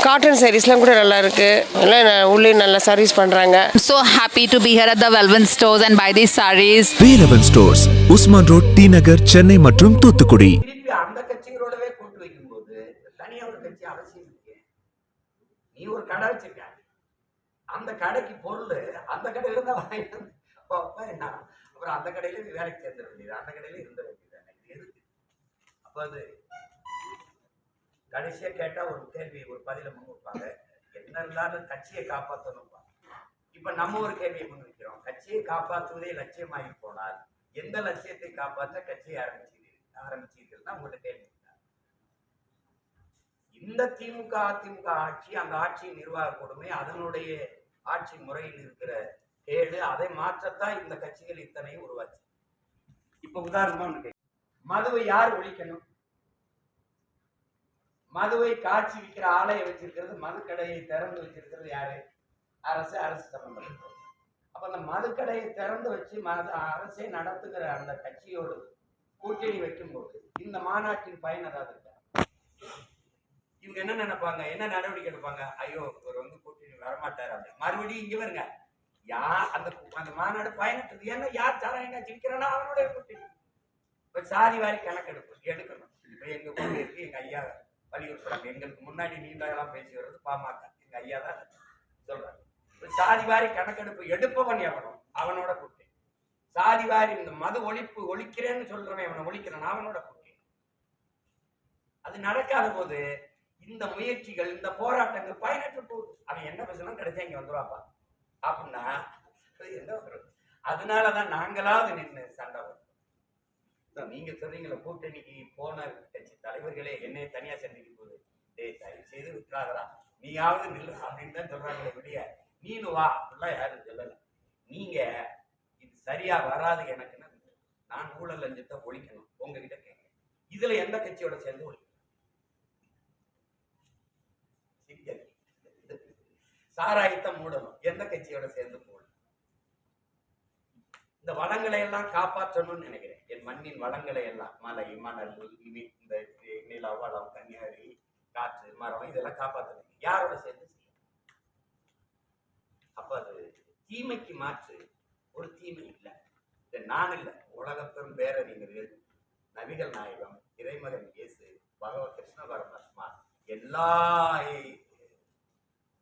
Cotton சாரீஸ்லாம் கூட நல்லா இருக்கு. எல்லாம் உள்ளே நல்லா சர்வீஸ் பண்றாங்க. So happy to be here at the Velvet stores and buy these sarees. Velvet stores, Usman Road, T Nagar, Chennai மற்றும் தூத்துக்குடி. திருப்பி அந்த கட்சிகளோடவே கூட்டு வைக்கும்போது தனியா ஒரு கட்சி அவசியம் இருக்கு. நீ ஒரு கடை வச்சிருக்க, அந்த கடைக்கு பொருள் அந்த கடையில தான் வாங்கிட்டு என்ன அப்புறம் அந்த கடையில வேலைக்கு சேர்ந்துட வேண்டியது, அந்த கடையில இருந்த வேண்டியது எதுக்கு? அப்ப அது கடைசியா கேட்டா ஒரு கேள்வி ஒரு பதில முன் வைப்பாங்க, என்ன இருந்தாலும் கட்சியை காப்பாற்றணும். இப்ப நம்ம ஒரு கேள்வியை முன் வைக்கிறோம், கட்சியை காப்பாற்றுவதே லட்சியமாகி போனால் எந்த லட்சியத்தை காப்பாற்ற கட்சியை ஆரம்பிச்சீர்கள் உங்கள்கிட்ட கேள்வி. இந்த திமுக அதிமுக ஆட்சி, அந்த ஆட்சியின் நிர்வாக கொடுமை, அதனுடைய ஆட்சி முறையில் இருக்கிற கேடு, அதை மாற்றத்தான் இந்த கட்சிகள் இத்தனையும் உருவாச்சு. இப்ப உதாரணமா மதுவை யார் ஒழிக்கணும்? மதுவை காட்சி விற்கிற ஆலையை வச்சிருக்கிறது, மதுக்கடையை திறந்து வச்சிருக்கிறது யாரு? அரசு. அரசு சம்பந்தப்பட்டது. அப்ப அந்த மதுக்கடையை திறந்து வச்சு அரசை நடத்துகிற அந்த கட்சியோடு கூட்டணி வைக்கும் போது இந்த மாநாட்டின் பயன் ஏதாவது இருக்கா? இவங்க என்ன நினைப்பாங்க, என்ன நடவடிக்கை எடுப்பாங்க? ஐயோ இவர் கூட்டணி வரமாட்டார் அப்படின்னு மறுபடியும் இங்க வருங்க. யார் அந்த மாநாடு பயனற்றது? ஏன்னா யார் தராங்க ஜிக்கிறானா அவனுடைய கூட்டணி. இப்ப சாதி வாரி கணக்கெடுப்பு எடுக்கணும். இப்ப எங்க கூட்டணி இருக்கு, எங்க ஐயா வலியுறுத்துறாங்க. எங்களுக்கு முன்னாடி நீண்டெல்லாம் பேசி வர்றது பாமக, எங்க ஐயா தான் சொல்றாங்க. சாதி வாரி கணக்கெடுப்பு எடுப்பவன் எவனோ அவனோட கூட்டணி. சாதி வாரி இந்த மது ஒழிப்பு ஒழிக்கிறேன்னு சொல்றவன் அவனை ஒழிக்கிறான், அவனோட கூட்டணி. அது நடக்காத போது இந்த முயற்சிகள், இந்த போராட்டங்கள் பயனற்று போகுது. அவன் என்ன பேசணும் கிடைச்சா இங்க வந்துருவாப்பா அப்படின்னா என்ன வரும்? அதனாலதான் நாங்களாவது நின்று சண்டை வரும். நீங்க சொல்றீங்களா கூட்டணிக்கு போன கட்சி தலைவர்களே என்னைய தனியா சந்திக்க போகுது, தயவு செய்து விட்டுறாதரா, நீயாவது நில்லு அப்படின்னு தான் சொல்றாங்களே வெளிய, நீனு வா அப்படிலாம் யாரும் சொல்லல. நீங்க இது சரியா வராது எனக்குன்னு, நான் ஊழல் லஞ்சத்தை ஒழிக்கணும் உங்ககிட்ட கேட்க, இதுல எந்த கட்சியோட சேர்ந்து ஒழிக்கணும்? சாராயத்தை மூடணும், எந்த கட்சியோட சேர்ந்து மூடணும்? இந்த வளங்களை எல்லாம் காப்பாற்றணும்னு நினைக்கிறேன். என் மண்ணின் வளங்களை எல்லாம், மலை, மணல், இந்த நில வளம், கன்னியாகுமரி, காற்று, மரம், இதெல்லாம் காப்பாற்றணும். யாரோட சேர்ந்து செய்யணும்? அப்ப அது தீமைக்கு மாற்று ஒரு தீமை இல்லை. நான் இல்லை, உலகப்பெரும் பேரறிஞர்கள், நபிகள் நாயகம், இறைமகன் இயேசு, பகவத் கிருஷ்ண பரமாத்மா, எல்லா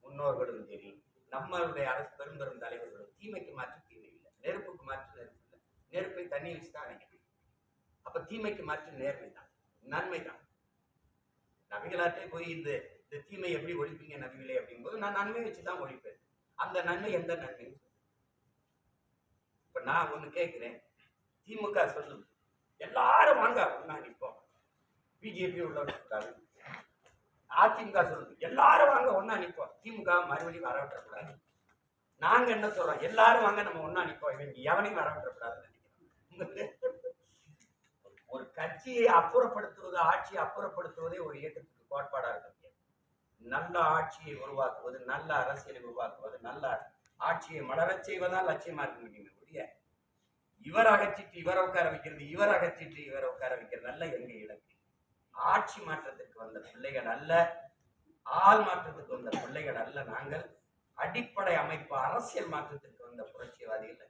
முன்னோர்களும் சரி, நம்மளுடைய அரசு பெரும் தலைவர்களும் தீமைக்கு மாற்று தீமை இல்லை, நெருப்புக்கு மாற்று நெருப்பு இல்லை. நெருப்பை தண்ணி வச்சு தான் அணைக்கணும். அப்ப தீமைக்கு மாற்று நேர்மை தான், நன்மை தான். நபிகளாட்டே போய் இந்த தீமை எப்படி ஒழிப்பீங்க நபிகளே அப்படிங்கும்போது நான் நன்மை வச்சுதான் ஒழிப்பேன். அந்த நன்மை எந்த நன்மை? இப்ப நான் ஒண்ணு கேட்கிறேன், திமுக சொல்லுது எல்லாரும் வாங்க ஒன்னா நிற்போம், பிஜேபி உள்ளவங்க. அதிமுக சொல்லுது எல்லாரும் வாங்க ஒன்னா நிற்போம், திமுக மறுபடியும் வரவிட்டக்கூடாது. நாங்க என்ன சொல்றோம், எல்லாரும் வாங்க நம்ம ஒன்னா நிற்போம், இவங்க எவனையும் வரவிட்டக்கூடாது. ஒரு கட்சியை அப்புறப்படுத்துவது, ஆட்சியை அப்புறப்படுத்துவதே ஒரு இயக்கத்துக்கு கோட்பாடா இருக்க முடியாது. நல்ல ஆட்சியை உருவாக்குவது, நல்ல அரசியலை உருவாக்குவது, நல்ல ஆட்சியை மலரச் செய்வதால் லட்சியமா இருக்க முடியுமே ஒழிய இவர் அகற்றிட்டு இவரை உட்கார வைக்கிறது, இவர் அகற்றிட்டு இவரை உட்கார வைக்கிறது அல்ல எங்க இலக்கு. ஆட்சி மாற்றத்துக்கு வந்த பிள்ளைகள் அல்ல, ஆள் மாற்றத்துக்கு வந்த பிள்ளைகள் அல்ல. நாங்கள் அடிப்படை அமைப்பு அரசியல் மாற்றத்திற்கு வந்த புரட்சிவாதிகள்.